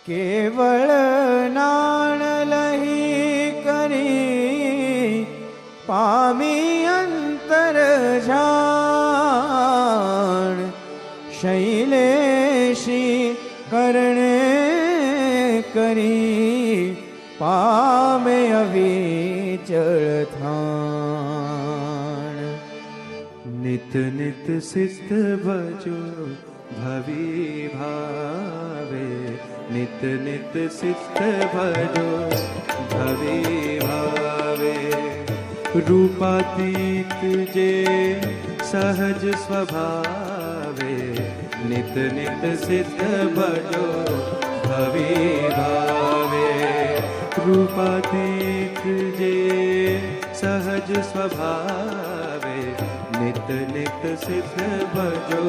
કેવળ નાણ લહી કરી પામી અંતર જાણ, શૈલેષી કરણે કરી પામે અવિચળ થાણ. નિત નિત સિદ્ધ ભજો ભવી ભાવે, નિત નિત સિદ્ધ ભજો ભવી ભાવે. રૂપાતીત જે સહજ સ્વભાવે, નિત નિત સિદ્ધ ભજો ભવી ભાવે. રૂપાતીત જે સહજ સ્વભાવે, નિત નિત સિદ્ધ ભજો